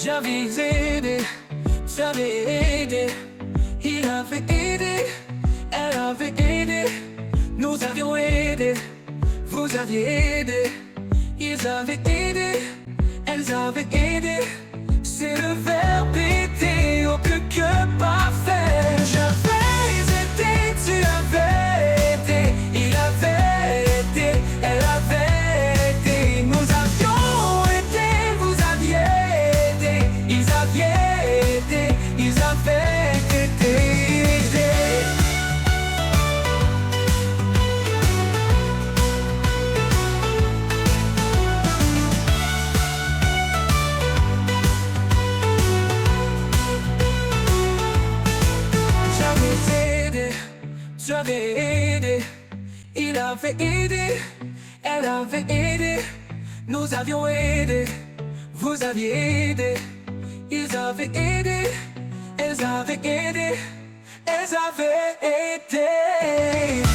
J'avais aidé, j'avais aidé, il avait aidé, elle avait aidé, nous avions aidé, vous aviez aidé, ils avaient aidé, elles avaient aidé. C'est le verbe aider au plus que parfait. J'avais aidé, tu avais aidé, il avait aidé, elle avait aidé, nous avions aidé, vous aviez aidé, ils avaient aidé, ils avaient aidé. J'avais aidé, il avait aidé, elle avait aidé, nous avions aidé, vous aviez aidé, ils avaient aidé, elles avaient aidé, elles avaient aidé.